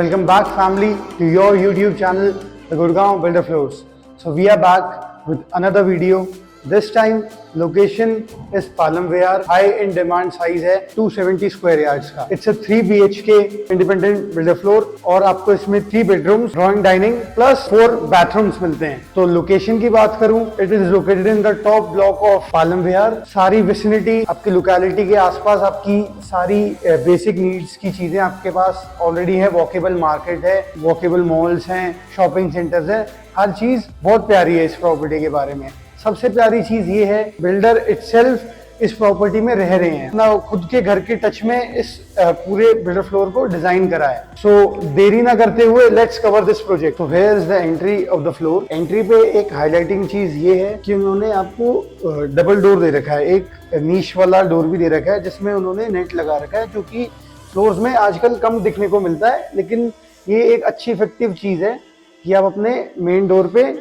Welcome back family to your YouTube channel, The Gurgaon Builder Floors. So we are back with another video. This time location is Palam Vihar. High in demand size है 270 square yards का. It's a 3 BHK independent builder floor और आपको इसमें 3 bedrooms, drawing dining plus 4 bathrooms मिलते हैं. तो location की बात करूं, it is located in the top block of Palam Vihar. सारी vicinity आपकी लोकेलिटी के आसपास आपकी सारी बेसिक नीड्स की चीजें आपके पास ऑलरेडी है. वॉकेबल मार्केट है, वॉकेबल मॉल्स हैं, शॉपिंग सेंटर्स है. हर चीज बहुत प्यारी है इस प्रॉपर्टी के बारे में. सबसे प्यारी चीज ये है, बिल्डर इटसेल्फ इस प्रॉपर्टी में रह रहे हैं ना, खुद के घर के टच में इस पूरे बिल्डर फ्लोर को डिजाइन करा है. सो देरी ना करते हुए लेट्स कवर दिस प्रोजेक्ट. तो where is the entry of the floor. Entry पे एक हाईलाइटिंग चीज ये है कि उन्होंने आपको डबल डोर दे रखा है, एक नीश वाला डोर भी दे रखा है जिसमें उन्होंने नेट लगा रखा है, जो कि फ्लोर्स में आजकल कम दिखने को मिलता है. लेकिन ये एक अच्छी इफेक्टिव चीज है कि आप अपने मेन डोर पे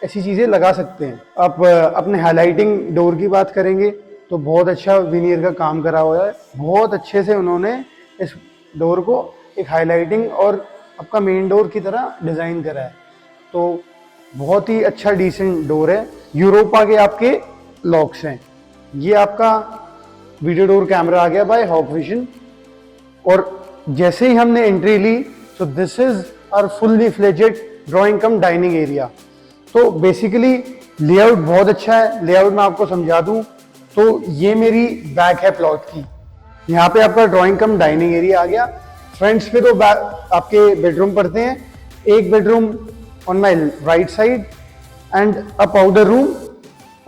ऐसी चीजें लगा सकते हैं. आप अपने हाईलाइटिंग डोर की बात करेंगे तो बहुत अच्छा विनियर का काम करा हुआ है. बहुत अच्छे से उन्होंने इस डोर को एक हाईलाइटिंग और आपका मेन डोर की तरह डिजाइन करा है. तो बहुत ही अच्छा डिसेंट डोर है. यूरोपा के आपके लॉक्स हैं. ये आपका वीडियो डोर कैमरा आ गया बाय हॉक विजन. और जैसे ही हमने एंट्री ली, so this is our fully fledged drawing cum dining area. तो बेसिकली लेआउट बहुत अच्छा है. लेआउट मैं आपको समझा दूं तो ये मेरी बैक है प्लॉट की. यहाँ पे आपका ड्राइंग कम डाइनिंग एरिया आ गया. फ्रंट्स पे तो आपके बेडरूम पड़ते हैं. एक bedroom on my right side and a powder room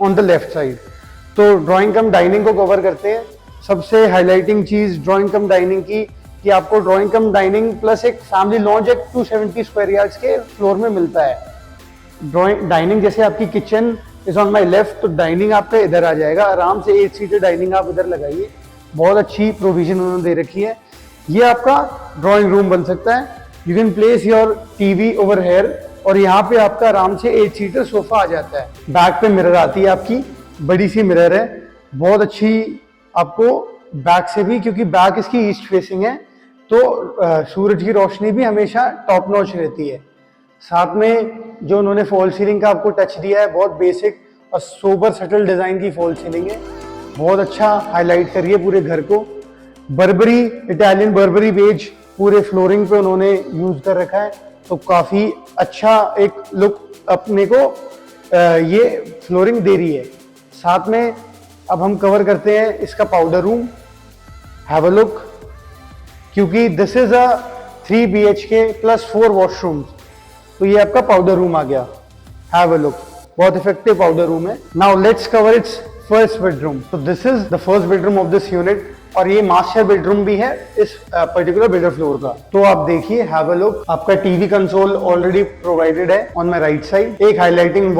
on the left side. तो ड्राइंग कम डाइनिंग को कवर करते हैं. सबसे हाईलाइटिंग चीज ड्राइंग कम डाइनिंग की कि आपको ड्राइंग कम डाइनिंग प्लस एक फैमिली लॉन्ज एक 270 स्क्वायर यार्ड्स के फ्लोर में मिलता है. ड्राइंग डाइनिंग जैसे आपकी kitchen is on my left, तो डाइनिंग आपका इधर आ जाएगा. आराम से 8 सीटर डाइनिंग आप इधर लगाइए. बहुत अच्छी प्रोविजन उन्होंने दे रखी है. ये आपका ड्राइंग रूम बन सकता है. You can place your TV over here. और यहाँ पे आपका आराम से 8 सीटर सोफा आ जाता है. बैक पे मिरर आती है आपकी, बड़ी सी मिरर है. बहुत अच्छी आपको बैक से भी, क्योंकि बैक इसकी ईस्ट फेसिंग है तो सूरज की रोशनी भी हमेशा टॉप नॉच रहती है. साथ में जो उन्होंने फॉल सीलिंग का आपको टच दिया है, बहुत बेसिक और सोबर सटल डिजाइन की फॉल सीलिंग है. बहुत अच्छा हाईलाइट कर रही है पूरे घर को. बर्बरी, इटालियन बर्बरी बेज पूरे फ्लोरिंग पे उन्होंने यूज कर रखा है. तो काफी अच्छा एक लुक अपने को ये फ्लोरिंग दे रही है. साथ में अब हम कवर करते हैं इसका powder room. Have a look. क्योंकि this is a 3 BHK plus 4 washrooms. तो ये आपका पाउडर रूम आ गया. Have a look. बहुत इफेक्टिव पाउडर रूम है. Now let's cover its first bedroom. तो this is the first bedroom of this unit और ये मास्टर बेडरूम भी है इस पर्टिकुलर बिल्डर फ्लोर का. तो आप देखिए, हैव अ लुक. आपका टीवी कंसोल ऑलरेडी प्रोवाइडेड है ऑन माय राइट साइड. एक हाईलाइटिंग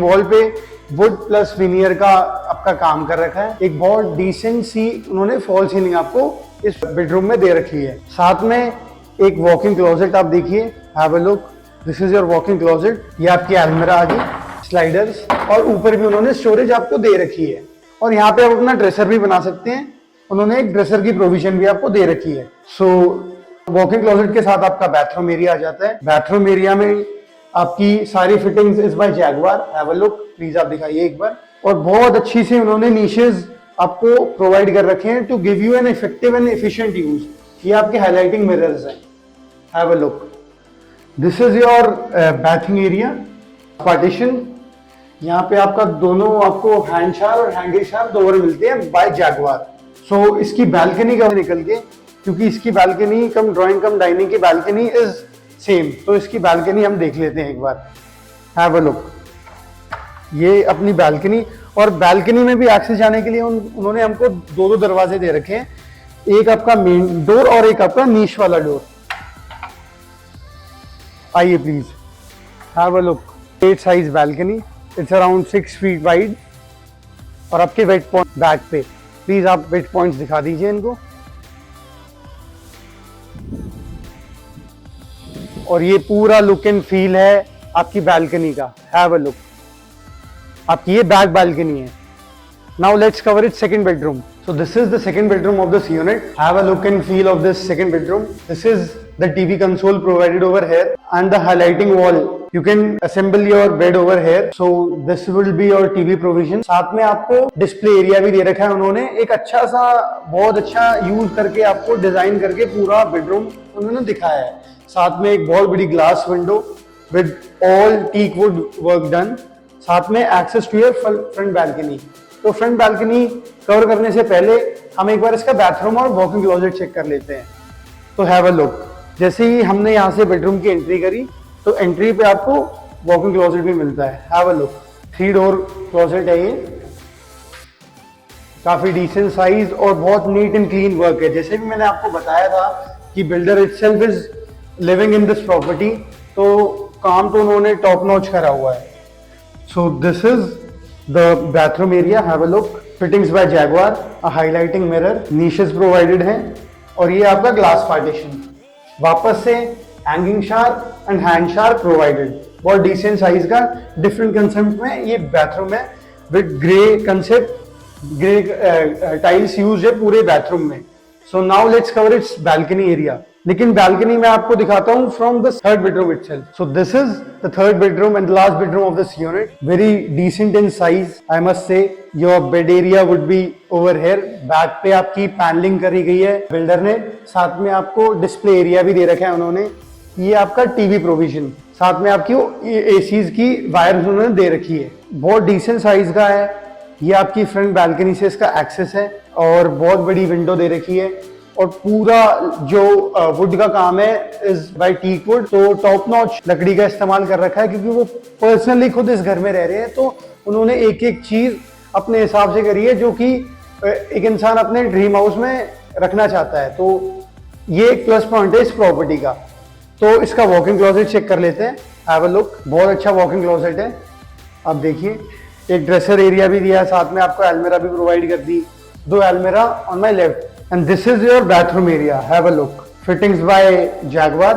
वॉल पे वुड प्लस विनियर का आपका काम कर रखा है. एक बहुत डिसेंट सी उन्होंने फॉल सीलिंग आपको इस बेडरूम में दे रखी है. साथ में एक वॉकिंग क्लोजेट आप देखिए. Have a look. This is your walking closet. ये आपकी अलमीरा आ गई, स्लाइडर्स, और ऊपर भी उन्होंने स्टोरेज आपको दे रखी है. और यहाँ पे आप अपना ड्रेसर भी बना सकते हैं. उन्होंने एक ड्रेसर की प्रोविजन भी आपको दे रखी है. सो वॉकिंग क्लोजेट के साथ आपका बाथरूम एरिया आ जाता है. बाथरूम एरिया में आपकी सारी fittings is by Jaguar. Have a look. Please आप दिखाइए एक बार. और बहुत अच्छी से उन्होंने नीशेज आपको प्रोवाइड कर रखे हैं to give you an effective and efficient use. ये आपके हाईलाइटिंग मिरर्स हैं. Have a look. This is your bathing area. Partition. यहाँ पे आपका दोनों आपको हैंड शावर और हैंडल शावर दोनों मिलते हैं बाय जैगवार. सो इसकी बैल्कनी का निकल के, क्योंकि इसकी बैल्कनी कम ड्राइंग कम डाइनिंग की बैल्कनी इज सेम, तो इसकी बैल्कनी हम देख लेते हैं एक बार. Have a look. ये अपनी बैल्कनी, और बैल्कनी में भी एक्सेस जाने के लिए उन्होंने हमको 2 दरवाजे दे रखे हैं. एक आपका मेन डोर और एक आपका नीश वाला डोर. आइए please. Have a look. 8 size balcony. It's around 6 feet wide. और आपके वेट पॉइंट बैक पे, प्लीज आप वेट पॉइंट्स दिखा दीजिए इनको. और ये पूरा लुक एंड फील है आपकी बैल्कनी का. Have a look. आपकी ये बैक बैल्कनी है. Now let's cover it second bedroom. So this is the second bedroom of this unit. Have a look and feel of this second bedroom. This is the TV console provided over here and the highlighting wall. You can assemble your bed over here. So this will be your TV provision. साथ में आपको display area भी दे रखा है उन्होंने, एक अच्छा सा बहुत अच्छा यूज करके आपको डिजाइन करके पूरा बेडरूम उन्होंने दिखाया है। साथ में एक बहुत बड़ी glass window with all teak wood work done, साथ में access to your front balcony. तो फ्रंट बैल्कनी कवर करने से पहले हम एक बार इसका बाथरूम और वॉकिंग क्लोजेट चेक कर लेते हैं। तो हैव अ लुक। जैसे ही हमने यहाँ से बेडरूम की एंट्री करी तो एंट्री पे आपको वॉकिंग क्लोजेट भी मिलता है। Have a look. 3 door closet है ये, काफी डिसेंट साइज और बहुत नीट एंड क्लीन वर्क है। जैसे भी मैंने आपको बताया था कि builder itself is living in this property, तो काम तो उन्होंने टॉप नॉच करा हुआ है। सो this is the bathroom area. Have a look. Fittings by Jaguar, a highlighting mirror, niches provided हैं और ये आपका glass partition। वापस से hanging shower and hand shower provided। बहुत decent size का different concept में ये bathroom है with grey concept, grey tiles used है पूरे bathroom में। So now let's cover its balcony area। लेकिन balcony में आपको दिखाता हूँ from the third bedroom itself। So this is the third bedroom and the last bedroom of this unit। Very decent in size, I must say। Your bed area would be over here। Back पे आपकी panelling करी गई है builder ने, साथ में आपको display area भी दे रखा है उन्होंने। ये आपका टीवी प्रोविजन, साथ में आपकी एसीज की वायर्स उन्होंने दे रखी है। बहुत डिसेंट साइज का है। ये आपकी फ्रंट बैल्कनी से इसका एक्सेस है और बहुत बड़ी विंडो दे रखी है और पूरा जो वुड का काम है इज बाय टीक वुड। तो टॉप नॉच लकड़ी का इस्तेमाल कर रखा है क्योंकि वो पर्सनली खुद इस घर में रह रहे हैं, तो उन्होंने एक एक चीज अपने हिसाब से करी है जो कि एक इंसान अपने ड्रीम हाउस में रखना चाहता है। तो ये एक प्लस पॉइंट है इस प्रॉपर्टी का। तो इसका वॉकिंग क्लोजेट चेक कर लेते हैं। Have a look. बहुत अच्छा वॉकिंग क्लोजेट है। आप देखिए, एक ड्रेसर एरिया भी दिया है, साथ में आपको अलमीरा भी प्रोवाइड कर दी, 2 अलमीरा on my left. And this is your bathroom area. Have a look. Fittings by Jaguar,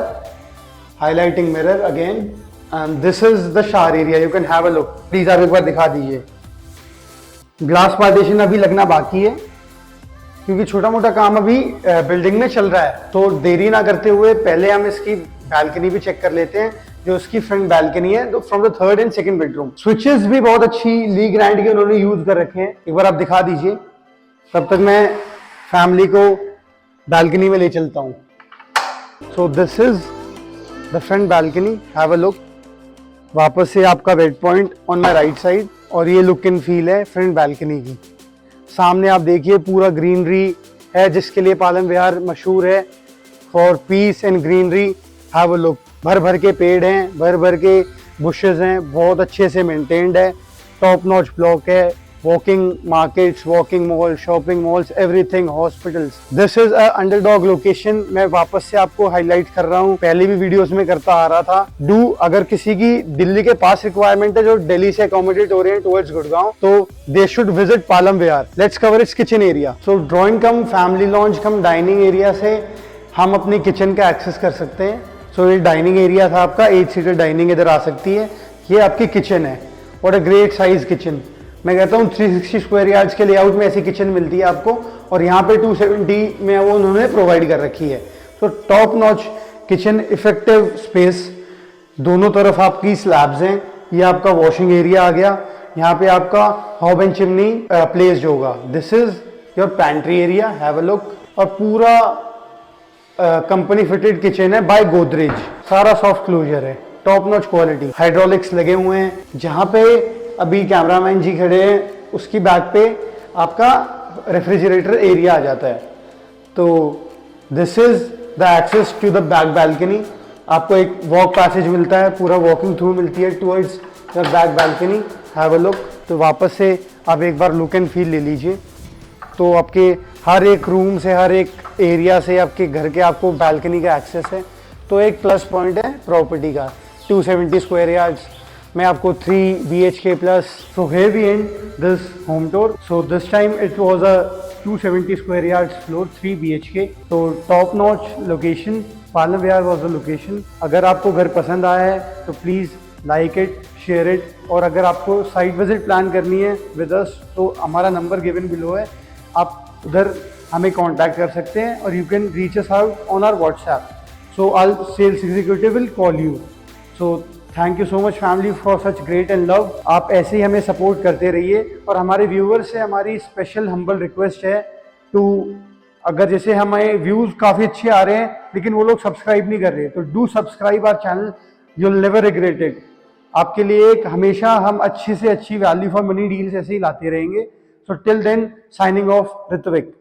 highlighting mirror again, and this is the shower area. You can have a look. Please आप एक बार दिखा दीजिए। Glass partition अभी लगना बाकी है क्योंकि छोटा मोटा काम अभी बिल्डिंग में चल रहा है। तो देरी ना करते हुए पहले हम इसकी बैल्कनी भी चेक कर लेते हैं, जो इसकी फ्रंट बैल्कनी है, तो from the third and second bedroom. Switches भी बहुत अच्छी ली ग्रैंड के उन्होंने यूज कर रखे हैं। एक बार आप दिखा दीजिए, तब तक मैं फैमिली को बैल्कनी में ले चलता हूँ। सो this is the front balcony. Have a look. वापस से आपका bed point on my right side और ये लुक एंड फील है फ्रंट बैल्कनी की। सामने आप देखिए पूरा ग्रीनरी है, जिसके लिए पालम विहार मशहूर है for piece and greenery. Have a look. भर भर के पेड़ हैं, भर भर के बुशेस हैं, बहुत अच्छे से मेंटेन्ड है। टॉप नॉच ब्लॉक है। Walking markets, walking mall, shopping malls, everything, hospitals. This is a underdog location. मैं वापस से आपको हाईलाइट कर रहा हूँ, पहले भी वीडियोस में करता आ रहा था। अगर किसी की दिल्ली के पास रिक्वायरमेंट है जो दिल्ली से अकोमोडेट हो रहे हैं टुवर्ड्स गुड़गांव, तो they should visit Palam Vihar. Let's cover it's kitchen area. So drawing come family launch come dining area से हम अपनी किचन का एक्सेस कर सकते हैं। सो ये डाइनिंग एरिया था आपका, 8 सीटर डाइनिंग इधर आ सकती है। ये आपकी किचन है और अ ग्रेट साइज किचन। मैं कहता हूँ 360 स्क्वायर यार्ड्स के लेआउट में ऐसी किचन मिलती है आपको, और यहाँ पे 270 में वो उन्होंने प्रोवाइड कर रखी है। तो top notch kitchen, effective space, दोनों तरफ आपकी स्लैब्स हैं। ये आपका वॉशिंग एरिया आ गया। यहाँ पे आपका हॉब एंड चिमनी प्लेस्ड होगा। This is your pantry area. Have a look. और पूरा कंपनी फिटेड किचन है बाय गोदरेज। सारा सॉफ्ट क्लोजर है, टॉप नॉच क्वालिटी। हाइड्रोलिक्स लगे हुए हैं। जहाँ पे अभी कैमरामैन जी खड़े हैं उसकी बैक पे आपका रेफ्रिजरेटर एरिया आ जाता है। तो this is the access to the back balcony. आपको एक वॉक पैसेज मिलता है, पूरा वॉकिंग थ्रू मिलती है towards the back balcony. Have a look. तो वापस से आप एक बार लुक एंड फील ले लीजिए। तो आपके हर एक रूम से, हर एक एरिया से आपके घर के आपको बैल्कनी का एक्सेस है। तो एक प्लस पॉइंट है प्रॉपर्टी का। 270 स्क्वायर यार्ड्स में आपको 3 BHK plus. So here we end this home tour. So this time it was a 270 square yards floor, 3 BHK। तो top notch location, Palam Vihar was the location. अगर आपको घर पसंद आया है तो please like it, share it. और अगर आपको साइट विजिट प्लान करनी है विद अस तो हमारा नंबर गिवन बिलो है, आप उधर हमें कांटेक्ट कर सकते हैं और you can reach us out on our WhatsApp. So our sales executive will call you. So thank you so much family for such great and love. आप ऐसे ही हमें सपोर्ट करते रहिए। और हमारे व्यूअर्स से हमारी स्पेशल हम्बल रिक्वेस्ट है टू, अगर जैसे हमें व्यूज काफ़ी अच्छे आ रहे हैं लेकिन वो लोग सब्सक्राइब नहीं कर रहे, तो do subscribe our channel, you will never regret it. आपके लिए एक हमेशा हम अच्छी से अच्छी वैल्यू फॉर मनी डील्स ऐसे ही लाते रहेंगे। So till then, signing off Ritwik.